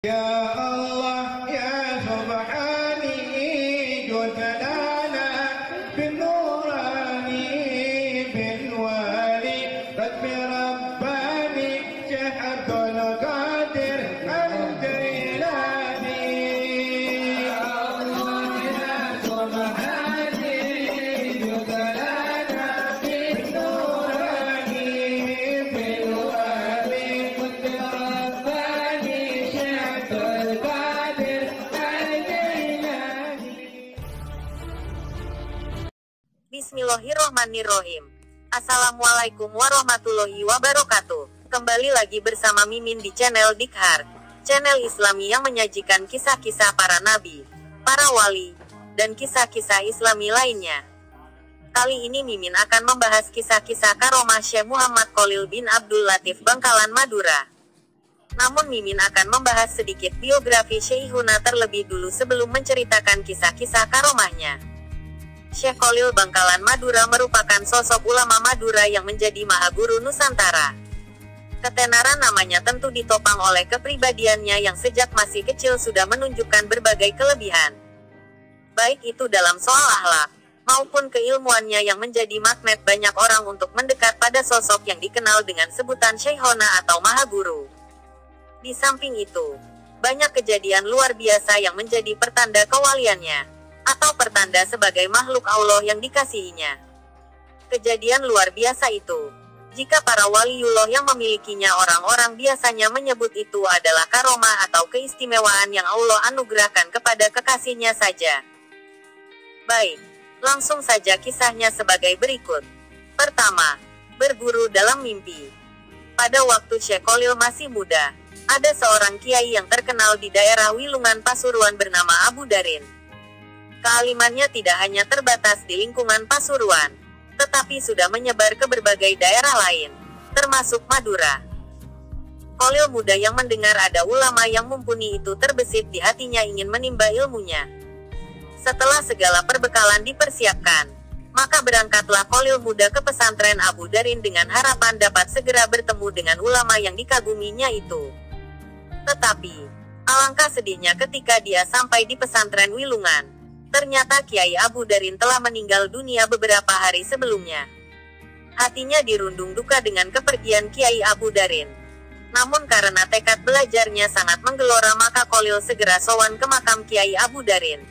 Ya Allah ya Subhani judlana bin nurani bin wali Rabbi Rabbani Syahadul Qadir Al-Jailani. Ya Allah ya Subhani judlana bin nurani bin wali Rabbi Rabbani Bismillahirrohmanirrohim. Assalamualaikum warahmatullahi wabarakatuh. Kembali lagi bersama Mimin di channel Dikhar, channel Islami yang menyajikan kisah-kisah para nabi, para wali, dan kisah-kisah Islami lainnya. Kali ini Mimin akan membahas kisah-kisah karomah Syekh Muhammad Khalil bin Abdul Latif Bangkalan Madura. Namun Mimin akan membahas sedikit biografi Syekhuna terlebih dulu sebelum menceritakan kisah-kisah karomahnya. Syekh Khalil Bangkalan Madura merupakan sosok ulama Madura yang menjadi maha guru Nusantara. Ketenaran namanya tentu ditopang oleh kepribadiannya yang sejak masih kecil sudah menunjukkan berbagai kelebihan. Baik itu dalam soal akhlak, maupun keilmuannya yang menjadi magnet banyak orang untuk mendekat pada sosok yang dikenal dengan sebutan Syekhona atau maha guru. Di samping itu, banyak kejadian luar biasa yang menjadi pertanda kewaliannya, atau pertanda sebagai makhluk Allah yang dikasihinya. Kejadian luar biasa itu, jika para waliullah yang memilikinya orang-orang biasanya menyebut itu adalah karomah atau keistimewaan yang Allah anugerahkan kepada kekasihnya saja. Baik, langsung saja kisahnya sebagai berikut. Pertama, berguru dalam mimpi. Pada waktu Syekh Khalil masih muda, ada seorang kiai yang terkenal di daerah Wilungan Pasuruan bernama Abu Darin. Kealimannya tidak hanya terbatas di lingkungan Pasuruan, tetapi sudah menyebar ke berbagai daerah lain, termasuk Madura. Khalil muda yang mendengar ada ulama yang mumpuni itu terbesit di hatinya ingin menimba ilmunya. Setelah segala perbekalan dipersiapkan, maka berangkatlah Khalil muda ke pesantren Abu Darin dengan harapan dapat segera bertemu dengan ulama yang dikaguminya itu. Tetapi, alangkah sedihnya ketika dia sampai di pesantren Wilungan. Ternyata Kiai Abu Darin telah meninggal dunia beberapa hari sebelumnya. Hatinya dirundung duka dengan kepergian Kiai Abu Darin. Namun karena tekad belajarnya sangat menggelora maka Khalil segera sowan ke makam Kiai Abu Darin.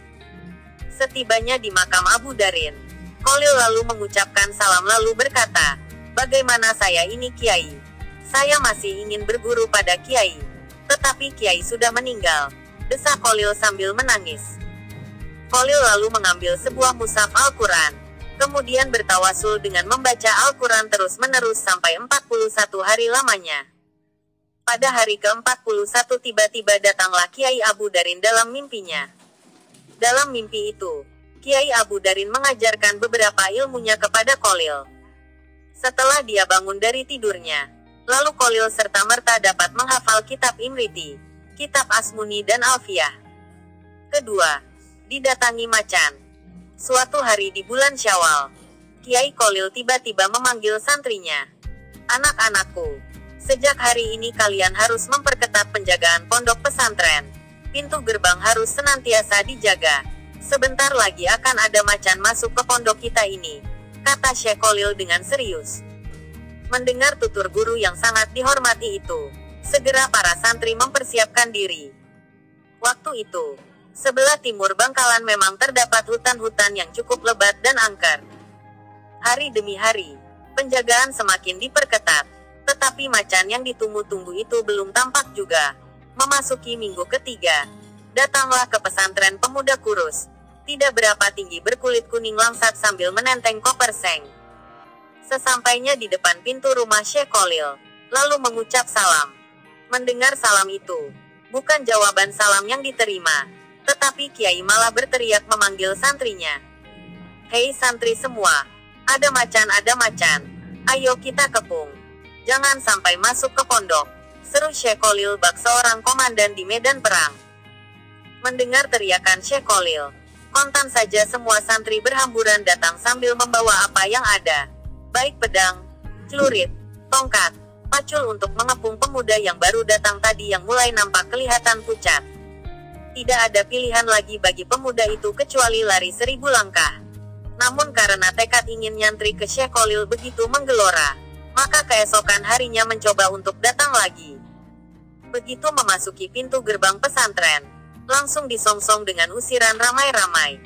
Setibanya di makam Abu Darin, Khalil lalu mengucapkan salam lalu berkata, "Bagaimana saya ini Kiai? Saya masih ingin berguru pada Kiai. Tetapi Kiai sudah meninggal," desak Khalil sambil menangis. Khalil lalu mengambil sebuah mushaf Al-Quran, kemudian bertawasul dengan membaca Al-Quran terus-menerus sampai 41 hari lamanya. Pada hari ke-41 tiba-tiba datanglah Kiai Abu Darin dalam mimpinya. Dalam mimpi itu, Kiai Abu Darin mengajarkan beberapa ilmunya kepada Khalil. Setelah dia bangun dari tidurnya, lalu Khalil serta-merta dapat menghafal kitab Imriti, kitab Asmuni dan Alfiyah. Kedua, didatangi macan. Suatu hari di bulan Syawal, Kiai Khalil tiba-tiba memanggil santrinya. "Anak-anakku, sejak hari ini kalian harus memperketat penjagaan pondok pesantren. Pintu gerbang harus senantiasa dijaga. Sebentar lagi akan ada macan masuk ke pondok kita ini," kata Syekh Khalil dengan serius. Mendengar tutur guru yang sangat dihormati itu, segera para santri mempersiapkan diri. Waktu itu, sebelah timur Bangkalan memang terdapat hutan-hutan yang cukup lebat dan angker. Hari demi hari, penjagaan semakin diperketat, tetapi macan yang ditunggu-tunggu itu belum tampak juga. Memasuki minggu ketiga, datanglah ke pesantren pemuda kurus, tidak berapa tinggi berkulit kuning langsat sambil menenteng koper seng. Sesampainya di depan pintu rumah Syekh Khalil, lalu mengucap salam. Mendengar salam itu, bukan jawaban salam yang diterima, tetapi Kiai malah berteriak memanggil santrinya. "Hei santri semua, ada macan, ayo kita kepung. Jangan sampai masuk ke pondok," seru Syekh Khalil bak seorang komandan di medan perang. Mendengar teriakan Syekh Khalil, kontan saja semua santri berhamburan datang sambil membawa apa yang ada, baik pedang, celurit, tongkat, Pacul untuk mengepung pemuda yang baru datang tadi yang mulai nampak kelihatan pucat. Tidak ada pilihan lagi bagi pemuda itu kecuali lari 1000 langkah. Namun karena tekad ingin nyantri ke Syekh Khalil begitu menggelora, maka keesokan harinya mencoba untuk datang lagi. Begitu memasuki pintu gerbang pesantren, langsung disongsong dengan usiran ramai-ramai.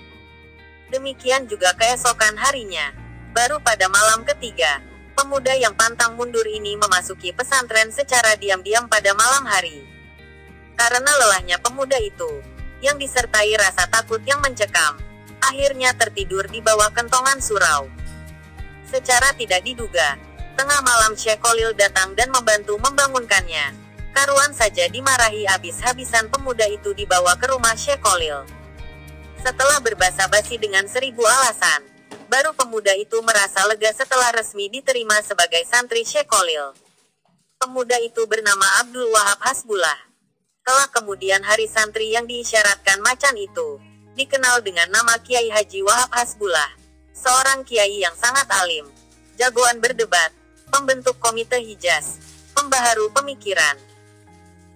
Demikian juga keesokan harinya. Baru pada malam ketiga, pemuda yang pantang mundur ini memasuki pesantren secara diam-diam pada malam hari. Karena lelahnya pemuda itu, yang disertai rasa takut yang mencekam, akhirnya tertidur di bawah kentongan surau. Secara tidak diduga, tengah malam Syekh Khalil datang dan membantu membangunkannya. Karuan saja dimarahi habis-habisan pemuda itu dibawa ke rumah Syekh Khalil. Setelah berbasa-basi dengan 1000 alasan, baru pemuda itu merasa lega setelah resmi diterima sebagai santri Syekh Khalil. Pemuda itu bernama Abdul Wahab Hasbullah. Kelak kemudian hari santri yang diisyaratkan macan itu, dikenal dengan nama Kiai Haji Wahab Hasbullah. Seorang kiai yang sangat alim, jagoan berdebat, pembentuk komite Hijaz, pembaharu pemikiran.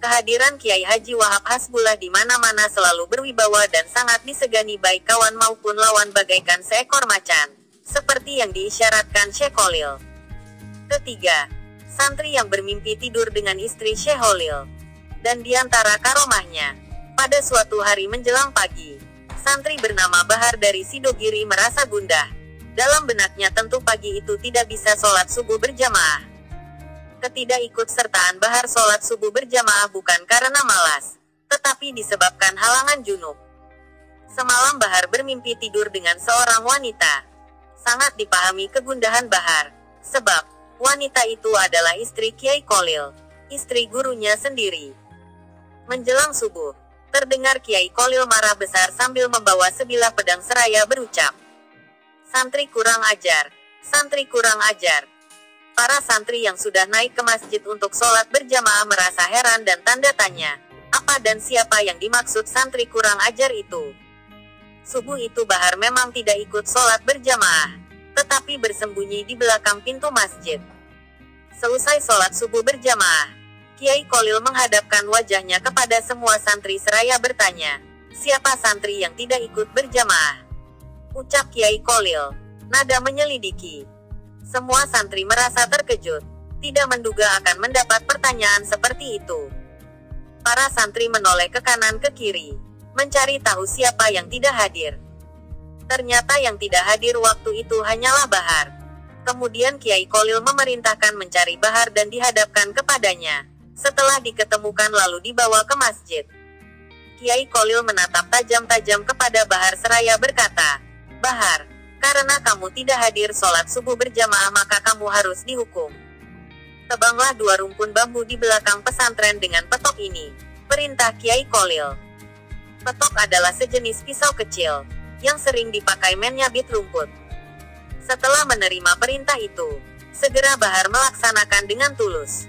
Kehadiran Kiai Haji Wahab Hasbullah di mana-mana selalu berwibawa dan sangat disegani baik kawan maupun lawan bagaikan seekor macan, seperti yang diisyaratkan Syekh Khalil. Ketiga, santri yang bermimpi tidur dengan istri Syekh Khalil. Dan di antara karomahnya, pada suatu hari menjelang pagi, santri bernama Bahar dari Sidogiri merasa gundah. Dalam benaknya tentu pagi itu tidak bisa sholat subuh berjamaah. Ketidakikutsertaan Bahar sholat subuh berjamaah bukan karena malas, tetapi disebabkan halangan junub. Semalam Bahar bermimpi tidur dengan seorang wanita. Sangat dipahami kegundahan Bahar, sebab wanita itu adalah istri Kiai Khalil, istri gurunya sendiri. Menjelang subuh, terdengar Kiai Khalil marah besar sambil membawa sebilah pedang seraya berucap, "Santri kurang ajar, santri kurang ajar." Para santri yang sudah naik ke masjid untuk sholat berjamaah merasa heran dan tanda tanya, apa dan siapa yang dimaksud santri kurang ajar itu? Subuh itu Bahar memang tidak ikut sholat berjamaah, tetapi bersembunyi di belakang pintu masjid. Selesai sholat subuh berjamaah, Kiai Khalil menghadapkan wajahnya kepada semua santri seraya bertanya, siapa santri yang tidak ikut berjamaah? Ucap Kiai Khalil, nada menyelidiki. Semua santri merasa terkejut, tidak menduga akan mendapat pertanyaan seperti itu. Para santri menoleh ke kanan ke kiri, mencari tahu siapa yang tidak hadir. Ternyata yang tidak hadir waktu itu hanyalah Bahar. Kemudian Kiai Khalil memerintahkan mencari Bahar dan dihadapkan kepadanya. Setelah diketemukan lalu dibawa ke masjid. Kiai Khalil menatap tajam-tajam kepada Bahar seraya berkata, "Bahar, karena kamu tidak hadir sholat subuh berjamaah maka kamu harus dihukum. Tebanglah 2 rumpun bambu di belakang pesantren dengan petok ini," perintah Kiai Khalil. Petok adalah sejenis pisau kecil, yang sering dipakai menyabit rumput. Setelah menerima perintah itu, segera Bahar melaksanakan dengan tulus.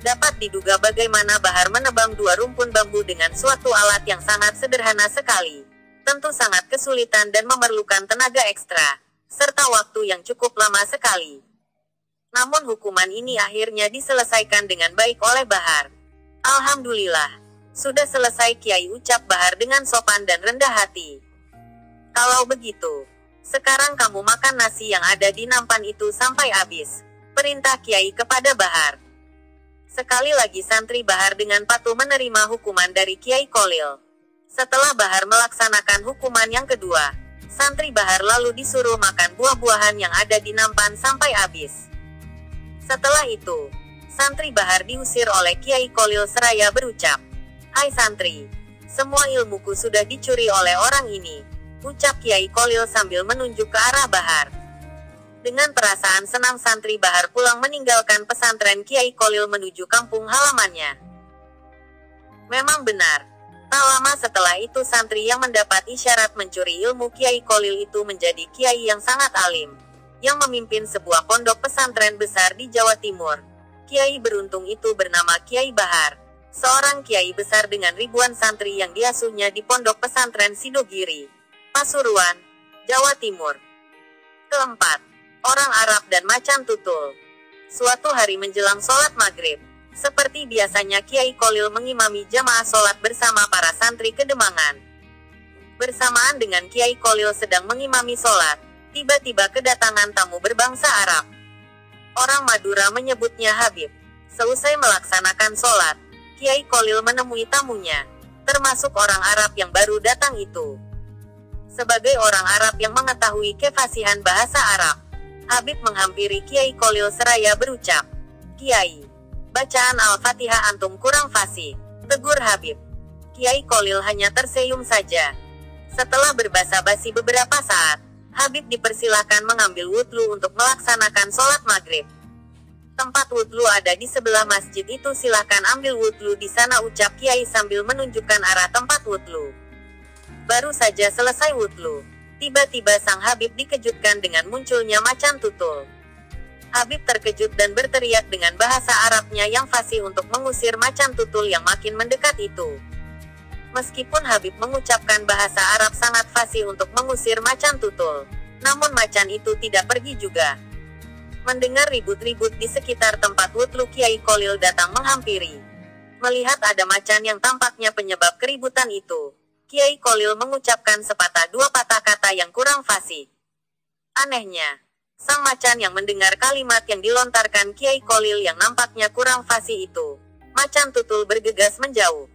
Dapat diduga bagaimana Bahar menebang 2 rumpun bambu dengan suatu alat yang sangat sederhana sekali. Tentu sangat kesulitan dan memerlukan tenaga ekstra, serta waktu yang cukup lama sekali. Namun hukuman ini akhirnya diselesaikan dengan baik oleh Bahar. "Alhamdulillah, sudah selesai Kiai," ucap Bahar dengan sopan dan rendah hati. "Kalau begitu, sekarang kamu makan nasi yang ada di nampan itu sampai habis," perintah Kiai kepada Bahar. Sekali lagi santri Bahar dengan patuh menerima hukuman dari Kiai Khalil. Setelah Bahar melaksanakan hukuman yang kedua, santri Bahar lalu disuruh makan buah-buahan yang ada di nampan sampai habis. Setelah itu, santri Bahar diusir oleh Kiai Khalil seraya berucap, "Hai santri, semua ilmuku sudah dicuri oleh orang ini," ucap Kiai Khalil sambil menunjuk ke arah Bahar. Dengan perasaan senang santri Bahar pulang meninggalkan pesantren Kiai Khalil menuju kampung halamannya. Memang benar. Tak lama setelah itu santri yang mendapat isyarat mencuri ilmu Kiai Khalil itu menjadi kiai yang sangat alim, yang memimpin sebuah pondok pesantren besar di Jawa Timur. Kiai beruntung itu bernama Kiai Bahar, seorang kiai besar dengan ribuan santri yang diasuhnya di pondok pesantren Sidogiri, Pasuruan, Jawa Timur. Keempat, orang Arab dan macan tutul. Suatu hari menjelang sholat maghrib, seperti biasanya Kiai Kolil mengimami jamaah sholat bersama para santri Kedemangan. Bersamaan dengan Kiai Kolil sedang mengimami sholat, tiba-tiba kedatangan tamu berbangsa Arab. Orang Madura menyebutnya Habib. Seusai melaksanakan sholat, Kiai Kolil menemui tamunya, termasuk orang Arab yang baru datang itu. Sebagai orang Arab yang mengetahui kefasihan bahasa Arab, Habib menghampiri Kiai Kolil seraya berucap, "Kiai, bacaan Al-Fatihah antum kurang fasih," tegur Habib. Kiai Kolil hanya tersenyum saja. Setelah berbasa-basi beberapa saat, Habib dipersilahkan mengambil wudhu untuk melaksanakan sholat maghrib. Tempat wudhu ada di sebelah masjid itu, silahkan ambil wudhu di sana, ucap Kiai sambil menunjukkan arah tempat wudhu. Baru saja selesai wudhu, tiba-tiba sang Habib dikejutkan dengan munculnya macan tutul. Habib terkejut dan berteriak dengan bahasa Arabnya yang fasih untuk mengusir macan tutul yang makin mendekat itu. Meskipun Habib mengucapkan bahasa Arab sangat fasih untuk mengusir macan tutul, namun macan itu tidak pergi juga. Mendengar ribut-ribut di sekitar tempat wudhu, Kiai Kolil datang menghampiri. Melihat ada macan yang tampaknya penyebab keributan itu, Kiai Kolil mengucapkan sepatah dua patah kata yang kurang fasih. Anehnya, sang macan yang mendengar kalimat yang dilontarkan Kiai Kolil yang nampaknya kurang fasih itu, macan tutul bergegas menjauh.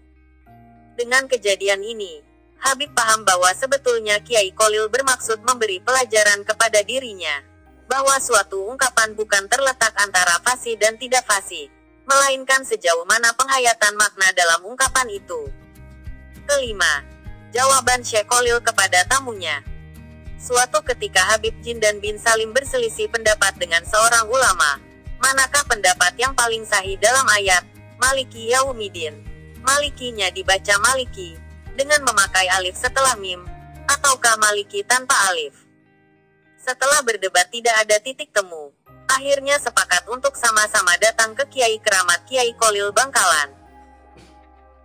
Dengan kejadian ini, Habib paham bahwa sebetulnya Kiai Kolil bermaksud memberi pelajaran kepada dirinya, bahwa suatu ungkapan bukan terletak antara fasih dan tidak fasih, melainkan sejauh mana penghayatan makna dalam ungkapan itu. Kelima, jawaban Syekh Kolil kepada tamunya. Suatu ketika Habib Jindan bin Salim berselisih pendapat dengan seorang ulama, manakah pendapat yang paling sahih dalam ayat Maliki Yaumidin? Malikinya dibaca Maliki dengan memakai alif setelah mim, ataukah Maliki tanpa alif? Setelah berdebat tidak ada titik temu, akhirnya sepakat untuk sama-sama datang ke Kiai Keramat Kiai Kolil Bangkalan.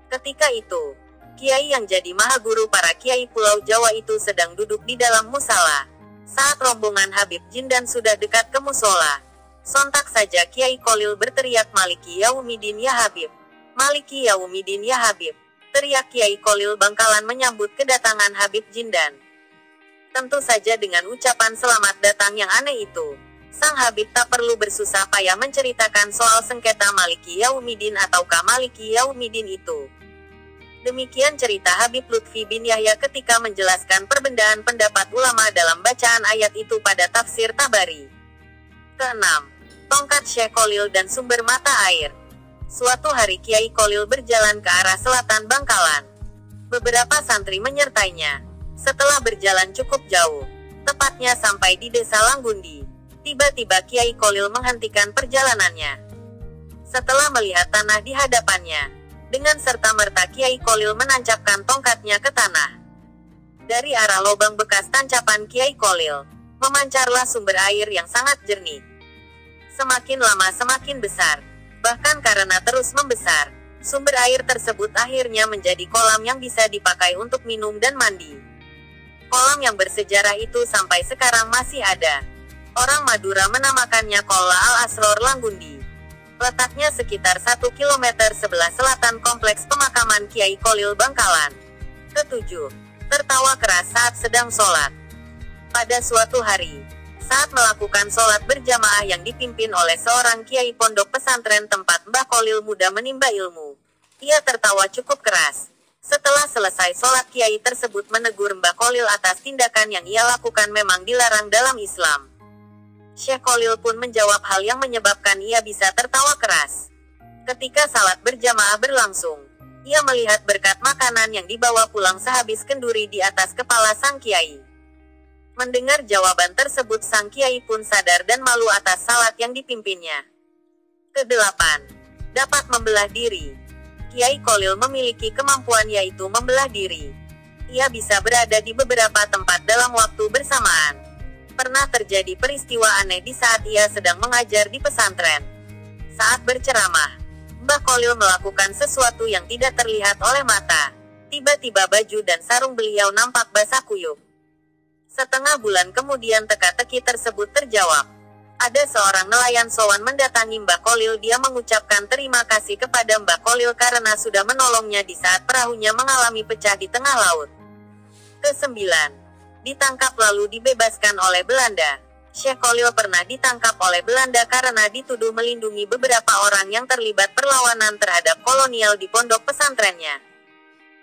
Ketika itu, Kiai yang jadi maha guru para Kiai Pulau Jawa itu sedang duduk di dalam musala. Saat rombongan Habib Jindan sudah dekat ke musola, sontak saja Kiai Kolil berteriak, "Maliki Yaumidin ya Habib! Maliki Yaumidin ya Habib!" teriak Kiai Kolil Bangkalan menyambut kedatangan Habib Jindan. Tentu saja dengan ucapan selamat datang yang aneh itu, sang Habib tak perlu bersusah payah menceritakan soal sengketa Maliki Yaumidin ataukah Maliki Yaumidin itu. Demikian cerita Habib Lutfi bin Yahya ketika menjelaskan perbedaan pendapat ulama dalam bacaan ayat itu pada tafsir Tabari. Keenam, tongkat Syekh Kolil dan sumber mata air. Suatu hari Kiai Kolil berjalan ke arah selatan Bangkalan. Beberapa santri menyertainya. Setelah berjalan cukup jauh, tepatnya sampai di desa Langgundi, tiba-tiba Kiai Kolil menghentikan perjalanannya. Setelah melihat tanah di hadapannya, dengan serta-merta Kiai Kolil menancapkan tongkatnya ke tanah. Dari arah lubang bekas tancapan Kiai Kolil, memancarlah sumber air yang sangat jernih. Semakin lama semakin besar. Bahkan karena terus membesar, sumber air tersebut akhirnya menjadi kolam yang bisa dipakai untuk minum dan mandi. Kolam yang bersejarah itu sampai sekarang masih ada. Orang Madura menamakannya Kola Al-Asror Langgundi. Letaknya sekitar 1 km sebelah selatan kompleks pemakaman Kiai Kolil Bangkalan. Ketujuh, tertawa keras saat sedang sholat. Pada suatu hari, saat melakukan sholat berjamaah yang dipimpin oleh seorang kiai pondok pesantren tempat Mbah Kolil muda menimba ilmu, ia tertawa cukup keras. Setelah selesai sholat, kiai tersebut menegur Mbah Kolil atas tindakan yang ia lakukan memang dilarang dalam Islam. Syekh Kolil pun menjawab hal yang menyebabkan ia bisa tertawa keras. Ketika salat berjamaah berlangsung, ia melihat berkat makanan yang dibawa pulang sehabis kenduri di atas kepala sang kiai. Mendengar jawaban tersebut, sang kiai pun sadar dan malu atas salat yang dipimpinnya. Kedelapan, dapat membelah diri. Kiai Kolil memiliki kemampuan yaitu membelah diri. Ia bisa berada di beberapa tempat dalam waktu bersamaan. Pernah terjadi peristiwa aneh di saat ia sedang mengajar di pesantren. Saat berceramah, Mbah Kolil melakukan sesuatu yang tidak terlihat oleh mata. Tiba-tiba baju dan sarung beliau nampak basah kuyup. Setengah bulan kemudian teka-teki tersebut terjawab. Ada seorang nelayan sowan mendatangi Mbah Kolil. Dia mengucapkan terima kasih kepada Mbah Kolil karena sudah menolongnya di saat perahunya mengalami pecah di tengah laut. Kesembilan, ditangkap lalu dibebaskan oleh Belanda. Syekh Kolil pernah ditangkap oleh Belanda karena dituduh melindungi beberapa orang yang terlibat perlawanan terhadap kolonial di pondok pesantrennya.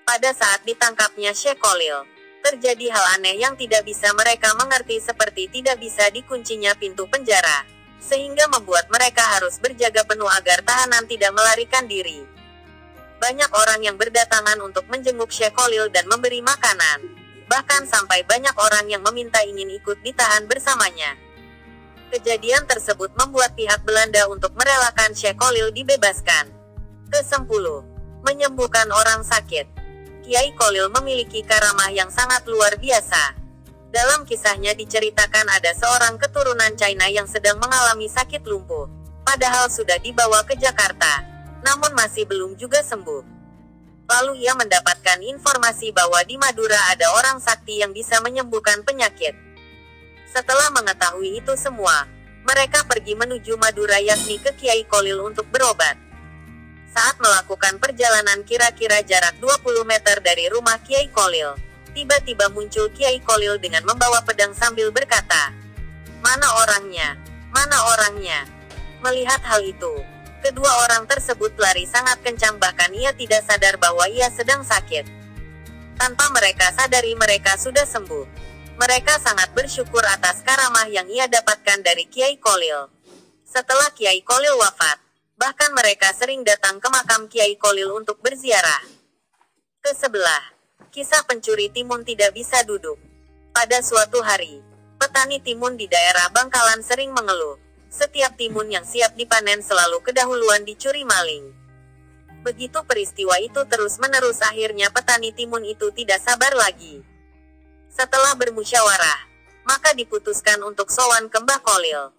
Pada saat ditangkapnya Syekh Kolil, terjadi hal aneh yang tidak bisa mereka mengerti, seperti tidak bisa dikuncinya pintu penjara, sehingga membuat mereka harus berjaga penuh agar tahanan tidak melarikan diri. Banyak orang yang berdatangan untuk menjenguk Syekh Kolil dan memberi makanan. Bahkan sampai banyak orang yang meminta ingin ikut ditahan bersamanya. Kejadian tersebut membuat pihak Belanda untuk merelakan Syekh Kolil dibebaskan. Ke-10. Menyembuhkan orang sakit. Kiai Kolil memiliki karamah yang sangat luar biasa. Dalam kisahnya diceritakan ada seorang keturunan China yang sedang mengalami sakit lumpuh. Padahal sudah dibawa ke Jakarta, namun masih belum juga sembuh. Lalu ia mendapatkan informasi bahwa di Madura ada orang sakti yang bisa menyembuhkan penyakit. Setelah mengetahui itu semua, mereka pergi menuju Madura, yakni ke Kiai Kolil untuk berobat. Saat melakukan perjalanan kira-kira jarak 20 meter dari rumah Kiai Kolil, tiba-tiba muncul Kiai Kolil dengan membawa pedang sambil berkata, "Mana orangnya? Mana orangnya?" Melihat hal itu, kedua orang tersebut lari sangat kencang, bahkan ia tidak sadar bahwa ia sedang sakit. Tanpa mereka sadari mereka sudah sembuh. Mereka sangat bersyukur atas karamah yang ia dapatkan dari Kiai Kolil. Setelah Kiai Kolil wafat, bahkan mereka sering datang ke makam Kiai Kolil untuk berziarah. Ke-11. Kisah pencuri timun tidak bisa duduk. Pada suatu hari, petani timun di daerah Bangkalan sering mengeluh. Setiap timun yang siap dipanen selalu kedahuluan dicuri maling. Begitu peristiwa itu terus-menerus, akhirnya petani timun itu tidak sabar lagi. Setelah bermusyawarah, maka diputuskan untuk sowan ke Mbah Kolil.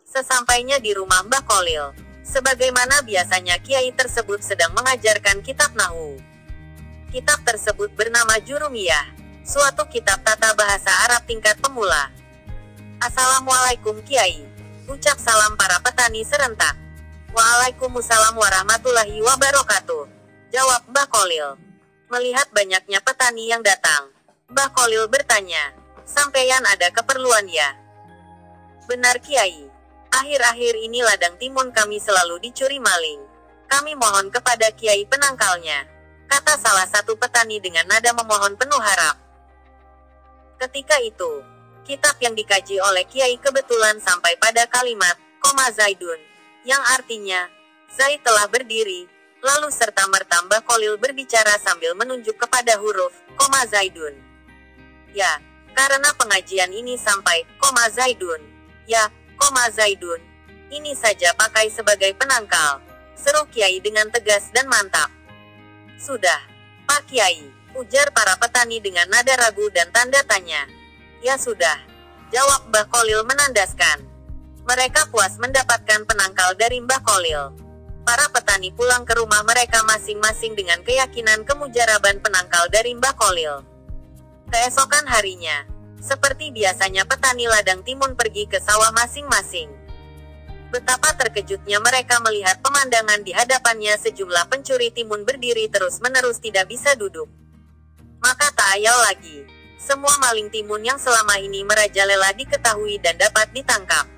Sesampainya di rumah Mbah Kolil, sebagaimana biasanya kiai tersebut sedang mengajarkan kitab Nahwu. Kitab tersebut bernama Jurumiyah, suatu kitab tata bahasa Arab tingkat pemula. "Assalamualaikum Kiai," ucap salam para petani serentak. "Waalaikumsalam warahmatullahi wabarakatuh," jawab Mbah Kolil. Melihat banyaknya petani yang datang, Mbah Kolil bertanya, "Sampeyan ada keperluan ya?" "Benar Kiai. Akhir-akhir ini ladang timun kami selalu dicuri maling. Kami mohon kepada Kiai penangkalnya," kata salah satu petani dengan nada memohon penuh harap. Ketika itu, kitab yang dikaji oleh Kiai kebetulan sampai pada kalimat, "Koma Zaidun," yang artinya, Zaid telah berdiri, lalu serta-merta Mbah Kolil berbicara sambil menunjuk kepada huruf, "Koma Zaidun." "Ya, karena pengajian ini sampai, Koma Zaidun. Ya, Koma Zaidun. Ini saja pakai sebagai penangkal," seru Kiai dengan tegas dan mantap. "Sudah, Pak Kiai," ujar para petani dengan nada ragu dan tanda tanya. "Ya sudah," jawab Mbah Kolil menandaskan. Mereka puas mendapatkan penangkal dari Mbah Kolil. Para petani pulang ke rumah mereka masing-masing dengan keyakinan kemujaraban penangkal dari Mbah Kolil. Keesokan harinya, seperti biasanya petani ladang timun pergi ke sawah masing-masing. Betapa terkejutnya mereka melihat pemandangan di hadapannya, sejumlah pencuri timun berdiri terus-menerus tidak bisa duduk. Maka tak ayal lagi, semua maling timun yang selama ini merajalela diketahui dan dapat ditangkap.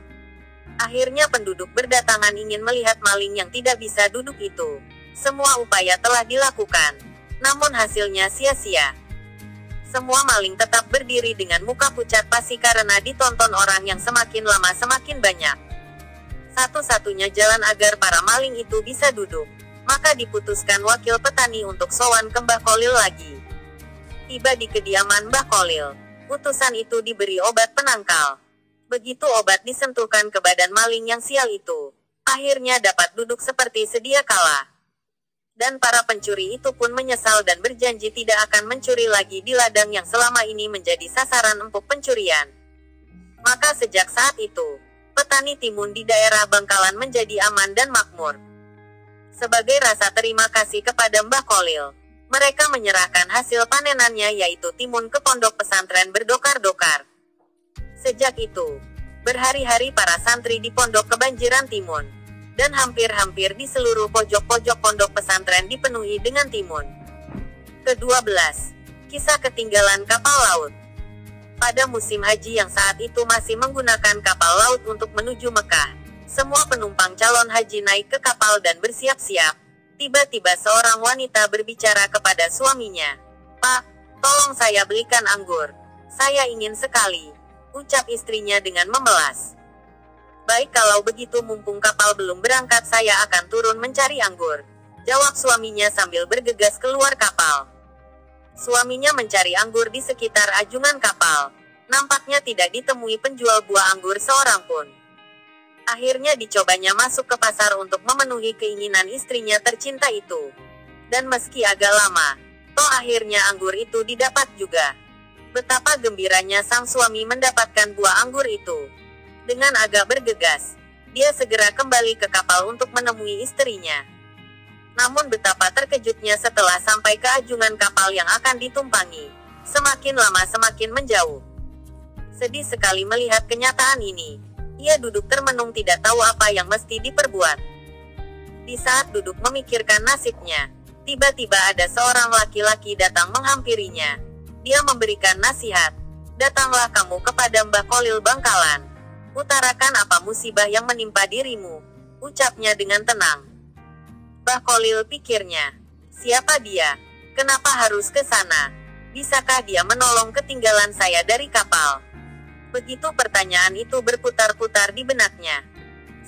Akhirnya penduduk berdatangan ingin melihat maling yang tidak bisa duduk itu. Semua upaya telah dilakukan, namun hasilnya sia-sia. Semua maling tetap berdiri dengan muka pucat pasi karena ditonton orang yang semakin lama semakin banyak. Satu-satunya jalan agar para maling itu bisa duduk, maka diputuskan wakil petani untuk sowan ke Mbah Kolil lagi. Tiba di kediaman Mbah Kolil, utusan itu diberi obat penangkal. Begitu obat disentuhkan ke badan maling yang sial itu, akhirnya dapat duduk seperti sedia kala. Dan para pencuri itu pun menyesal dan berjanji tidak akan mencuri lagi di ladang yang selama ini menjadi sasaran empuk pencurian. Maka sejak saat itu, petani timun di daerah Bangkalan menjadi aman dan makmur. Sebagai rasa terima kasih kepada Mbah Kolil, mereka menyerahkan hasil panenannya yaitu timun ke pondok pesantren berdokar-dokar. Sejak itu, Berhari-hari para santri di pondok kebanjiran timun. Dan hampir-hampir di seluruh pojok-pojok pondok pesantren dipenuhi dengan timun. Ke-12. Kisah ketinggalan kapal laut. Pada musim haji yang saat itu masih menggunakan kapal laut untuk menuju Mekah, semua penumpang calon haji naik ke kapal dan bersiap-siap. Tiba-tiba seorang wanita berbicara kepada suaminya. "Pak, tolong saya belikan anggur. Saya ingin sekali," ucap istrinya dengan memelas. "Baik, kalau begitu mumpung kapal belum berangkat saya akan turun mencari anggur," jawab suaminya sambil bergegas keluar kapal. Suaminya mencari anggur di sekitar ajungan kapal. Nampaknya tidak ditemui penjual buah anggur seorang pun. Akhirnya dicobanya masuk ke pasar untuk memenuhi keinginan istrinya tercinta itu. Dan meski agak lama, toh akhirnya anggur itu didapat juga. Betapa gembiranya sang suami mendapatkan buah anggur itu. Dengan agak bergegas, dia segera kembali ke kapal untuk menemui istrinya. Namun betapa terkejutnya setelah sampai ke ajungan kapal yang akan ditumpangi. Semakin lama semakin menjauh. Sedih sekali melihat kenyataan ini. Ia duduk termenung tidak tahu apa yang mesti diperbuat. Di saat duduk memikirkan nasibnya, tiba-tiba ada seorang laki-laki datang menghampirinya. Dia memberikan nasihat. "Datanglah kamu kepada Mbah Kholil Bangkalan. Utarakan apa musibah yang menimpa dirimu," ucapnya dengan tenang. "Mbah Kholil," pikirnya. "Siapa dia? Kenapa harus ke sana? Bisakah dia menolong ketinggalan saya dari kapal?" Begitu pertanyaan itu berputar-putar di benaknya.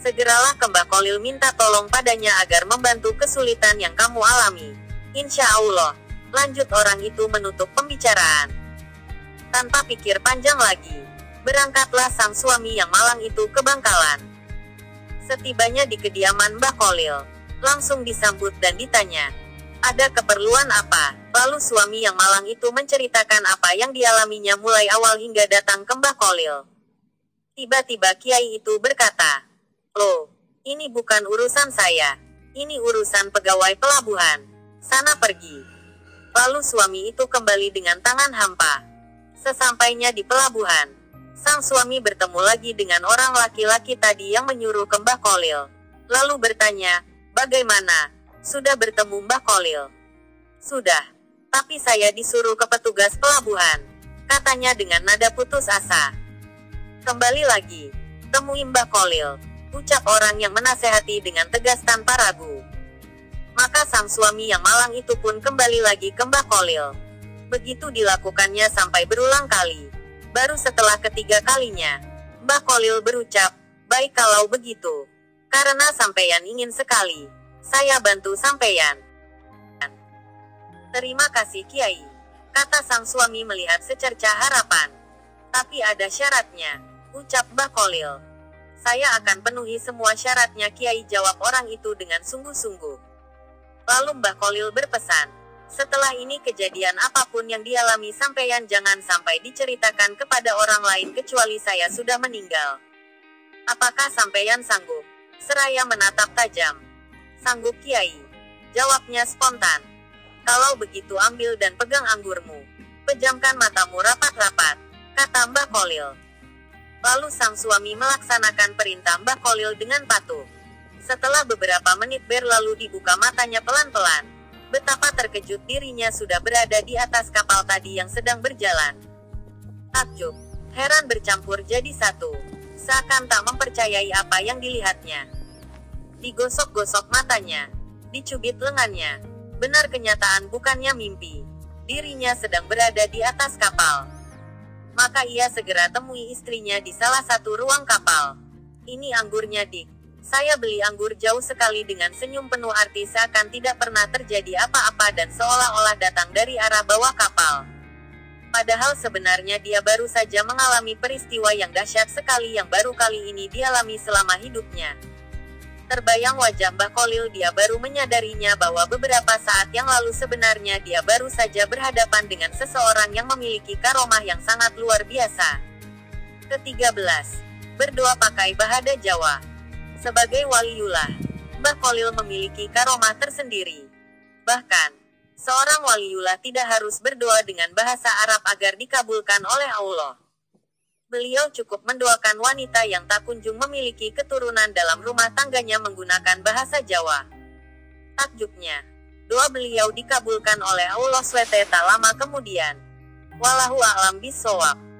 "Segeralah ke Mbah Kholil, minta tolong padanya agar membantu kesulitan yang kamu alami. Insya Allah," lanjut orang itu menutup pembicaraan. Tanpa pikir panjang lagi, berangkatlah sang suami yang malang itu ke Bangkalan. Setibanya di kediaman Mbah Kholil, langsung disambut dan ditanya, "Ada keperluan apa?" Lalu suami yang malang itu menceritakan apa yang dialaminya mulai awal hingga datang ke Mbah Kholil. Tiba-tiba kiai itu berkata, "Loh, ini bukan urusan saya. Ini urusan pegawai pelabuhan. Sana pergi." Lalu suami itu kembali dengan tangan hampa. Sesampainya di pelabuhan, sang suami bertemu lagi dengan orang laki-laki tadi yang menyuruh ke Mbah Kholil. Lalu bertanya, "Bagaimana? Sudah bertemu Mbah Kholil?" "Sudah. Tapi saya disuruh ke petugas pelabuhan," katanya dengan nada putus asa. "Kembali lagi. Temui Mbah Kholil," ucap orang yang menasehati dengan tegas tanpa ragu. Maka sang suami yang malang itu pun kembali lagi ke Mbah Kholil. Begitu dilakukannya sampai berulang kali. Baru setelah ketiga kalinya, Mbah Kholil berucap, "Baik kalau begitu. Karena sampeyan ingin sekali, saya bantu sampeyan." "Terima kasih Kiai," kata sang suami melihat secercah harapan. "Tapi ada syaratnya," ucap Mbah Kholil. "Saya akan penuhi semua syaratnya Kiai," jawab orang itu dengan sungguh-sungguh. Lalu Mbah Kholil berpesan, "Setelah ini kejadian apapun yang dialami sampeyan jangan sampai diceritakan kepada orang lain kecuali saya sudah meninggal. Apakah sampeyan sanggup?" Seraya menatap tajam. "Sanggup Kiai," jawabnya spontan. "Kalau begitu ambil dan pegang anggurmu. Pejamkan matamu rapat-rapat," kata Mbah Kholil. Lalu sang suami melaksanakan perintah Mbah Kholil dengan patuh. Setelah beberapa menit berlalu dibuka matanya pelan-pelan. Betapa terkejut dirinya sudah berada di atas kapal tadi yang sedang berjalan. Takjub, heran bercampur jadi satu. Seakan tak mempercayai apa yang dilihatnya. Digosok-gosok matanya. Dicubit lengannya. Benar kenyataan bukannya mimpi. Dirinya sedang berada di atas kapal. Maka ia segera temui istrinya di salah satu ruang kapal. "Ini anggurnya Dik. Saya beli anggur," jauh sekali dengan senyum penuh arti seakan tidak pernah terjadi apa-apa dan seolah-olah datang dari arah bawah kapal. Padahal sebenarnya dia baru saja mengalami peristiwa yang dahsyat sekali yang baru kali ini dialami selama hidupnya. Terbayang wajah Mbah Kholil, dia baru menyadarinya bahwa beberapa saat yang lalu sebenarnya dia baru saja berhadapan dengan seseorang yang memiliki karomah yang sangat luar biasa. Ke-13. Berdoa pakai bahasa Jawa. Sebagai waliullah, Mbah Kholil memiliki karomah tersendiri. Bahkan, seorang waliullah tidak harus berdoa dengan bahasa Arab agar dikabulkan oleh Allah. Beliau cukup mendoakan wanita yang tak kunjung memiliki keturunan dalam rumah tangganya menggunakan bahasa Jawa. Takjubnya, doa beliau dikabulkan oleh Allah SWT tak lama kemudian. Wallahu a'lam bishawab.